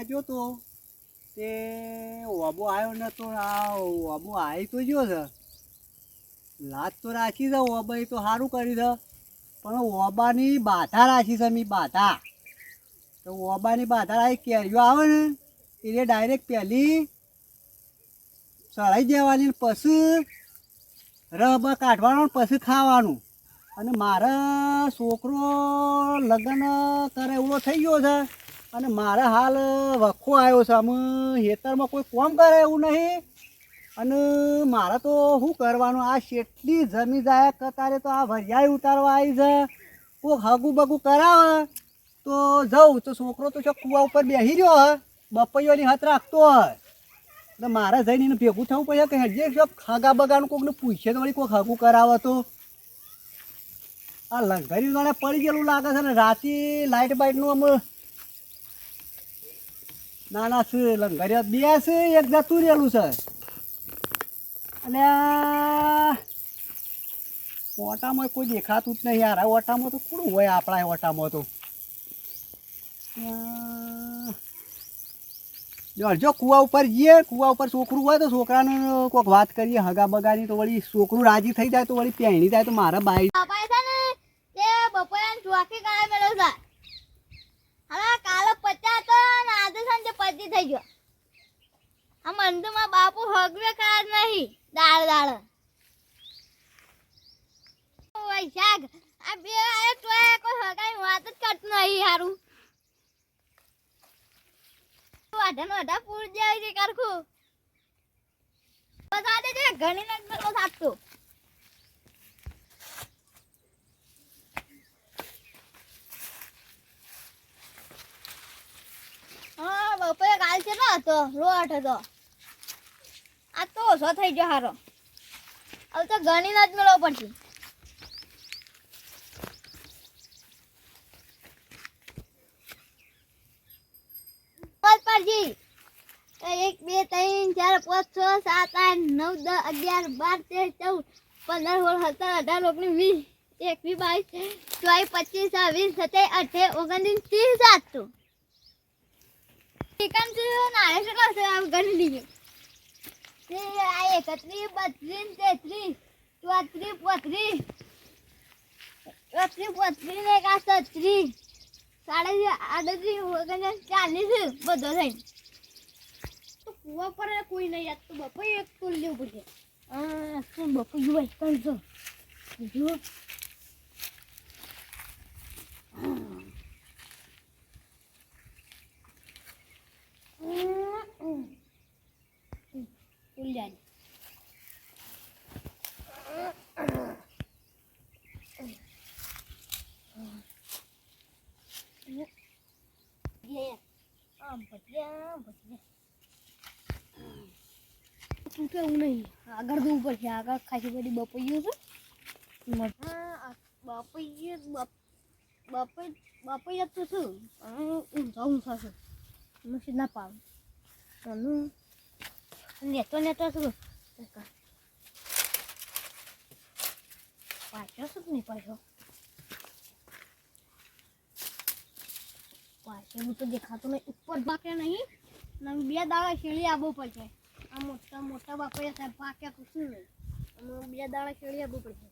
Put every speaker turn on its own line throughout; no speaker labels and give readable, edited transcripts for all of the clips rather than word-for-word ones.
જો તો તે ઓબો આવ્યો નતો. આ ઓબો આવી તો ગયો છે. લાત તો રાખી છે ઓબાએ તો સારું કર્યું છે, પણ ઓબાની બાધા રાખી છે. મેં બાધા તો ઓબાની બાધા રાખી કેરીઓ આવે ને એટલે ડાયરેક્ટ પહેલી ચડાઈ દેવાની, પછી રબ કાઢવાનો, પછી ખાવાનું. અને મારા છોકરો લગ્ન કરે એવડો થઈ ગયો છે, અને મારે હાલ વખો આવ્યો છે. અમે ખેતરમાં કોઈ કામ કરે એવું નહીં. અને મારે તો શું કરવાનું, આ શેટલી જમી જાય કતારે તો આ ભરિયાઈ ઉતારવા આવી છે. કોઈક હગું બગું કરાવે તો જવું, તો છોકરો તો કૂવા ઉપર બેસી રહ્યો હોય, બપૈયોની હાથ રાખતો હોય. એટલે મારે જઈને એને ભેગું થવું પડે કે હજી હગા બગાનું કોઈકને પૂછે તો વળી કોઈક હગું કરાવે તો. આ લંઘરી વાળા પડી ગયેલું લાગે છે ને. રાતે લાઇટ બાઇટનું અમે નાના છે લંઘરી બે છે, એક જતું રહેલું છે. અને ઓટામાં કોઈ દેખાતું જ નહીં યાર. આ ઓટામાં તો કોણ હોય આપણા ઓટામાં તો. જો કૂવા ઉપર જઈએ, કૂવા ઉપર છોકરું હોય તો છોકરાને કોઈક વાત કરીએ હગા બગાની, તો વળી છોકરું રાજી થઈ જાય તો વળી પહેણી જાય તો મારા બાઈ
ચોકી કાળા મેળવ છે. હવે કાલે 50 તો ને આજે સાંજે 25 થઈ ગયો. આ મંદુમાં બાપુ હગવે કાળ નહીં દાળ દાળ વૈશાખ આ બે આયો તો કોઈ હગાઈ વાત જ કરતું નહીં. હારું વાઢા પૂર જાય છે કરખું બતા દેજે. ઘણી નજ મેલો થાકતો. હા બપોરે કાલ છે ને તો રોટ હતો. આ તો ઓછો થઈ ગયો હારો. હવે તો ઘણી જ મેળવો પડશે. પરજી 1 2 3 4 5 6 7 8 9 10 11 12 13 14 15 16 17 18 19 20 21 22 23 24 25 26 27 29 30 7 ચિકન છે નારે છે કે ગણી લીજો. તે આ 31 32 33 34 35 ને કા 36 38 40 બધો થઈ. તો કુવા પર કોઈ નહીં યાદ તો બપોરે એક તોલ લેવું પડશે. શું બપોર જોઈ કઈ જો બીજું ઉલ્યાન કેવું નહીં આગળ જવું પડશે. આગળ ખાસી બધી બપૈયું છે. બપૈયા તો શું ઊંધા છે મશીન ના પાવ નેતો શું પાછો શું નહીં પાછો હું તો દેખાતું નહીં. ઉપર પાકે નહીં ને 2 દાડા શેળી આવવું પડશે. આ મોટા મોટા બાપૈયા સાહેબ પાક્યા તો શું નહીં. 2 દાડા શેળી આવવું પડશે.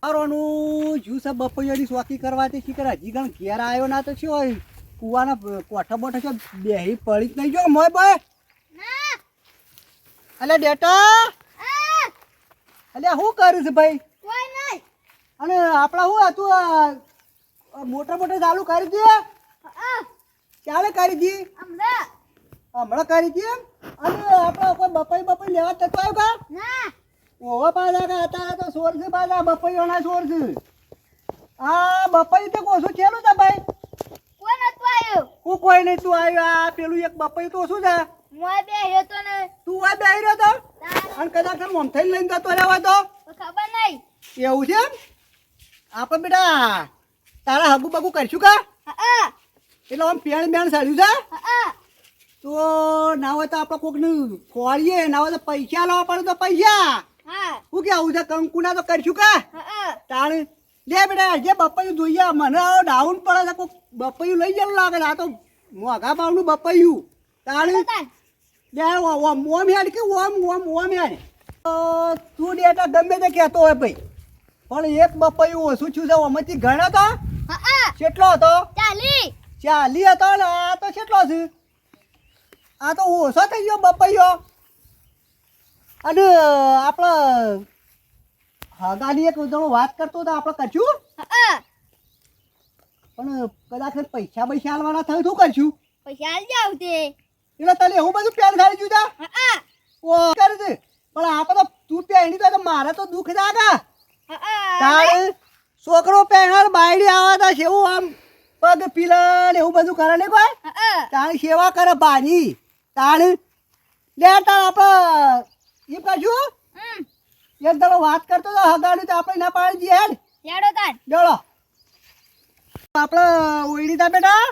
મારોનું જ્યુસ બપૈયાની શોખી કરવાથી શીખર હજી ગણ ઘેર આવ્યો ના તો શું હોય કુવાના કોઠા બોઠા છે બેહી પડી જ નહીં. જો મોય ભાઈ અલે ડેટા અલે શું કર્યું છે ભાઈ?
કોઈ નહીં.
અને આપણા શું હતું મોટર મોટર ચાલુ કરી દે. ક્યારે કરી દી? હમણાં કરી દી. અને આપણા કોઈ બપાઈ લેવા તક આવ્યો કા? ઓવા પાછા કા હતા તો સોર છે પાછા બપાઈઓના સોર છે. આ બપાઈ તો કોશું ચેલું છે ભાઈ?
કોઈ નતું આવ્યો.
હું કોઈ નહીં. તું આવ્યો આ પેલું એક બપાઈ તો શું છે?
મોય બેહ્યો તો ને.
તું આ બેહી રહ્યો તો અને કદાચ મોમ થઈને લઈને જતો રહેવા તો
ખબર નહીં.
એવું છે આપણે બેટા તારા હગુ બગુ કરશું કા? એટલે આમ પેણ બેણ સાડ્યું છે તો ના હોય તો આપણે કોકને ખોળીએ, ના હોય તો પૈસા લાવવા પડે તો પૈસા. શું કે આવું છે કંકુના તો કરશું કા? તાણ લે બેટા જે બપૈયું જોઈએ મને ડાઉન પડે છે. કોઈક બપૈયું લઈ જવાનું લાગે છે. આ તો મોઘા ભાવનું બપૈયું તાળી
તાર
લે ઓમ હેડ કે ઓમ હેડ તું ડેટા ગમે તે કહેતો હોય ભાઈ પણ એક બપૈયું ઓછું છું છે ઓમાંથી ગણ્યો તો
હા
કેટલો હતો
40
40 હતો ને આ તો કેટલો છે આ તો ઓછો થઈ ગયો બપૈયો અને આપણે હગાની એક જણો વાત કરતો તો આપણે કરશું
હા
પણ કદાચ પૈસા હાલવાના થયું શું કરશું
પૈસા આલ જાવ તે
એટલે તને એવું બધું પેન ખાલી જુદા
હા
ઓ કરે છે પણ આપણે તો તું પહેણી તો મારે તો દુઃખ લાગે
હા
તારે છોકરો પહેણાર બાયડી આવતા છે એવું આમ પગ પીલા ને એવું બધું કરે ને કોઈ
હા
તારી સેવા કરે બાની તારે લે તાર આપણે એમ કરશું એક દાડો વાત કરતો તો હગાડ્યું તો આપણે ના પાડી દઈએ હેડ
લેડો તાર
ડળો આપણે ઓઈડી તા બેટા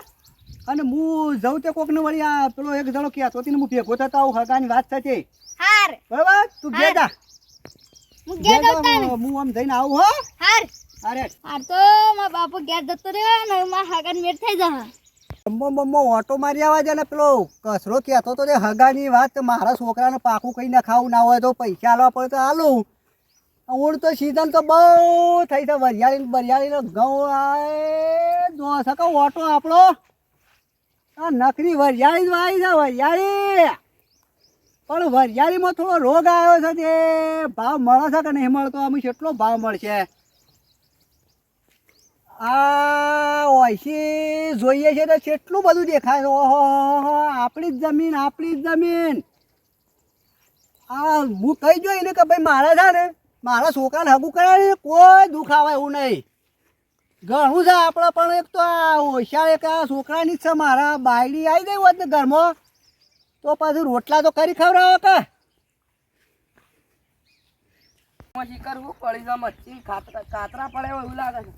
અને હું જઉં તે કોકને વળી આ પેલો એક જણો કહેતો હતી ને હું ભેગો થતો આવું હગાની વાત થતી
હાર
બરાબર તું ઘેર જા
હું ઘેર
ઘેર
જતો
જા,
ને
હું આમ જઈને આવું હો
હાર
અરે
હાર તો મારા બાપુ ઘેર જતો રહ્યો ને મારા હાગન મેટ થઈ જા
મમ્મો ઓટો મારી આવવા છે ને પેલો કચરો કહેતો તો તે હગાની વાત મારા છોકરાને પાકું કઈ ના ખાવું ના હોય તો પૈસા આલવા પડે તો આલું ઓળ તો સીઝન તો બહુ થઈ છે વરિયાળી ઘઉં આય દોસ કે ઓટો આપણો આ નકરી વરિયાળી જ વાવી છે વરિયાળી પણ વરિયાળીમાં થોડો રોગ આવ્યો છે તે ભાવ મળે છે કે નહીં મળતો અમે કેટલો ભાવ મળશે આ ઓયસી જોઈએ છે તો કેટલું બધું દેખાય છે ઓહો આપણી જ જમીન આ હું કહી જોઈને કે ભાઈ મારા છે ને મારા છોકરાને હગું કરાવી કોઈ દુઃખ આવે એવું નહીં ઘણું છે આપણે પણ એક તો આ હોશિયાર એક આ છોકરાની જ છે મારા બાયડી આવી ગઈ હોત ને ઘરમાં તો પાછું રોટલા તો કરી ખવડાવો કે
કરવું પડી જાય મચ્છી કાતરા પડે એવું લાગે છે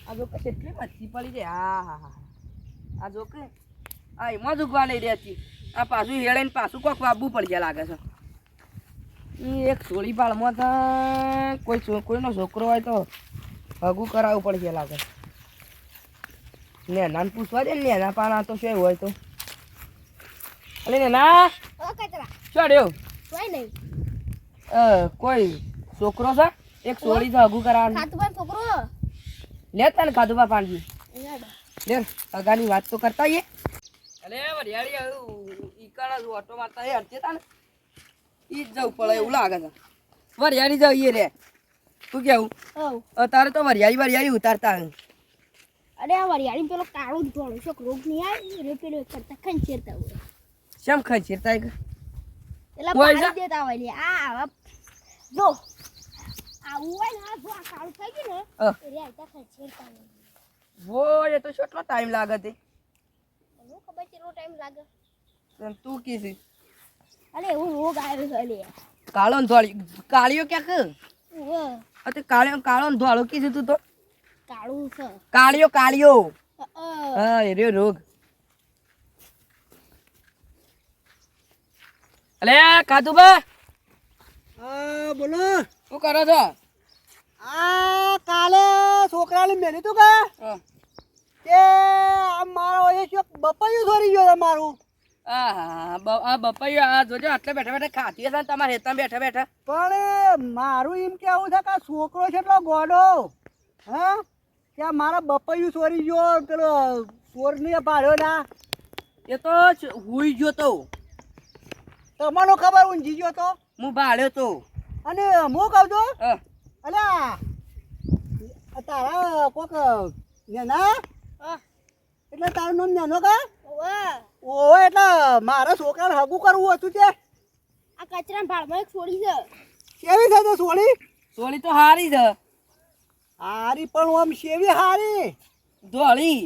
આ જો કે કેટલી મચ્છી પડી છે હા હા હા આ જો કે આ એમાં જ ઉગવા નહીં રહેતી આ પાછું હેળે ને પાછું કોક વાબવું પડી જાય લાગે છે એક સોળી પાળમાં તો કોઈનો છોકરો હોય તો હગું કરાવવું પડશે લાગે નેનાને પૂછવા દે ને નેના પાના તો શું હોય તો અલે નેના
ઓ કચરા
શું રહ્યો
કોઈ નહીં
કોઈ છોકરો છે એક સોળી છે હગું કરાવવાનું
ખાતું પણ છોકરો
લેતા ને ખાધું બા પાણી
લેડો
લે અગાની વાત તો કરતા આવીએ અલે વરિયાળી ઈકાળા ઓટો મારતા એ હરતે તા ને ઈ જ જવું પડે એવું લાગે છે વરિયાળી જઈએ રે તું કેવું
ઓ
તારે તો વરિયાળી ઉતારતા હે.
અરે આ વરિયાળી પેલો કાળો ધોળો શોક રોગ નહીં આવે રે પેલો કરતા ખંચેરતા હોય
શેમ ખંચેરતા હે?
પેલા
હોય
પાડી
જા.
દેતા હોય લે આ આવા જો આવું હોય ને આ જો આ કાળું થઈ ગયું ને
હા.
રે આતા ખંચેરતા હોય
વો એ તો કેટલો ટાઈમ લાગે તે
મને ખબર કેટલો ટાઈમ લાગે
એમ તું કીધી
અરે એવો રોગ આવ્યો છે લે
કાળો ને ધોળી કાળિયો ક્યાંક
ઓવે
તે કાળો ને ધોળો કીધું તું તો
કાળું છે
કાળિયો
અ
હા એ રહ્યો રોગ અલે ખાધું બા
હા બોલો
શું કરો છો
આ કાલે છોકરાને મેલ્યું તું કે
હા.
તે આ મારો એ શું બપૈયું થોડી ગયો છે મારું
આ બપૈયો આ જોજો આટલે બેઠા બેઠા ખાતી હશે ને તમારે હેતા બેઠા બેઠા
પણ મારું એમ કેવું છે કે આ છોકરો છે એટલો ગોડો હા ત્યાં મારા બપૈયું ચોરી ગયો પેલો ચોરને પાડ્યો ના
એ તો હુઈ ગયો તો
તમને ખબર ઊંઘી ગયો તો
હું ભાડ્યો તો
અને હું કહું છું
હા.
અલ્યા તારા કોક નેના એટલે તારું નામ નેનો કા
ઓવે
ઓવે એટલે મારા છોકરાને હગું કરવું હતું તે
આ કચરા ભાળમાં એક છોડી છે
કેવી થશે સોળી
સોળી તો હારી છે
હારી પણ આમ શેવી હારી
ધોળી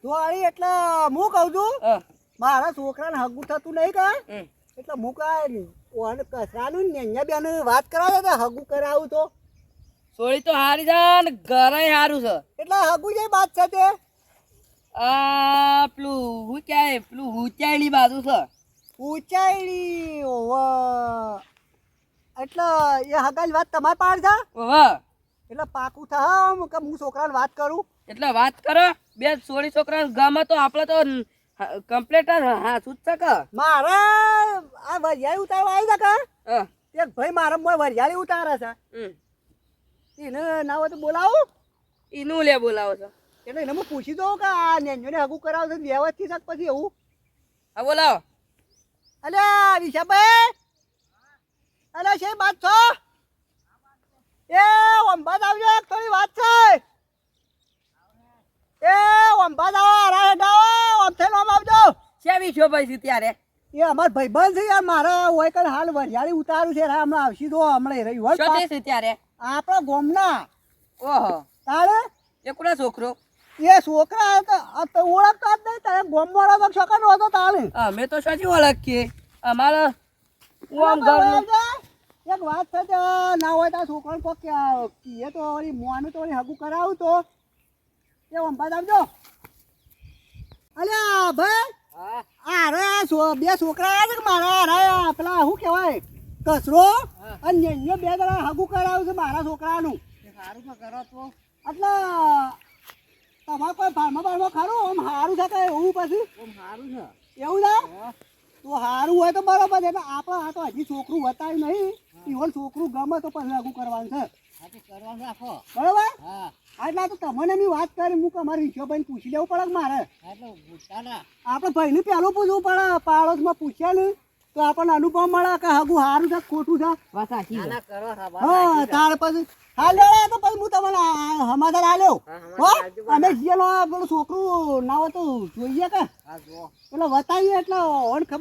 ધોળી એટલે હું કહું છું
હા.
મારા છોકરાને હગું થતું નહીં કા
હમ.
એટલે હું કાંઈ ઓને કચરાનું ને અહીંયા બેન વાત કરાવે તો હગું કરાવું તો
સોળી તો હારી છે ને ઘરે હારું છે
એટલે હગું જે વાત છે તે
આ પેલું હું ક્યાંય પેલું ઊંચાઈની બાજુ છે
ઊંચાઈ ઓવે એટલે એ હગાની વાત તમારી પાસે છે
વાહ
એટલે પાકું થાય કે હું છોકરાને વાત કરું
એટલે વાત કરો બે સોળી છોકરા ગામમાં તો આપણે તો કમ્પ્લેટ હા શું છે કે
મારે આ વરિયાળી ઉતારવા આવી જા કા
હા
એક ભાઈ મારા મોય વરિયાળી ઉતારે છે
હમ
એને ના હોય તો બોલાવું
ઈનું લે બોલાવો છો
એટલે એને હું પૂછી દઉં કે આ નેન્યોને હગું કરાવશે ને વ્યવસ્થિત શાક પછી એવું
હા બોલાવો
અલ્યા વિશાભાઈ અલ્યા છે વાત છો એ વંબાદ આવજો એક થોડી વાત છે એ વંબાદ આવો આરા હેડાવો ઓમ થઈને ઓમ આવજો
શેવી છો ભાઈ છે ત્યારે
એ અમાર ભાઈબંધ છે યાર મારે હોય કણ હાલ વરિયાળી ઉતારું છે હમણાં આવશી દો હમણાં રહી હોય
શું છે ત્યારે
આપણા ગોમના
ઓહો
તારે
એ કોના છોકરો
એ છોકરા તો ઓળખતા જ નહીં તારે ગોમવાળા તો છોકરો હતો તારે
અમે તો સાચી ઓળખીએ અમારે ઓમ ઘરનું
એક વાત છે કે ના હોય તો છોકરાને કોક કીએ તો વળી મોનું તો વળી હગું કરાવું તો એ વંભાત આવજો અલ્યા ભાઈ
હા
અરે બે છોકરા આવ્યા છે કે મારા અરે પેલા શું કહેવાય કચરો અને નેન્યો બે જણા હગું કરાવ્યું છે મારા છોકરાનું
સારું તો કરો તો
એટલે તમારે કોઈ ફાર્મા ખરું આમ સારું છે કે એવું પછી
ઓમ સારું છે
એવું છે તો સારું હોય તો બરોબર છે એટલે આપણે આ તો હજી છોકરું બતાવ્યું નહીં ઇવન છોકરું ગમે તો પછી હગું કરવાનું છે
કરવાનું રાખો
બરોબર
હા
એટલે તો તમને મેં વાત કરી હું કે અમારે વિશ્વભાઈને પૂછી લેવું પડે કે મારે
એટલે ભૂતાના
આપણે ભાઈને પહેલું પૂછવું પડે પાડોશમાં પૂછ્યા ને તો આપણને અનુભવ મળે કે હગું સારું છે કે ખોટું છે
વાત સાચી ના કરો
હા તાર પછી હા લેવડે તો પછી હું તમને સમાધાન આલ્યો હો અમે જીએલો પેલું છોકરું ના હોય તો જોઈએ કે
હા જો
પેલો બતાવીએ એટલે ઓણ ખબર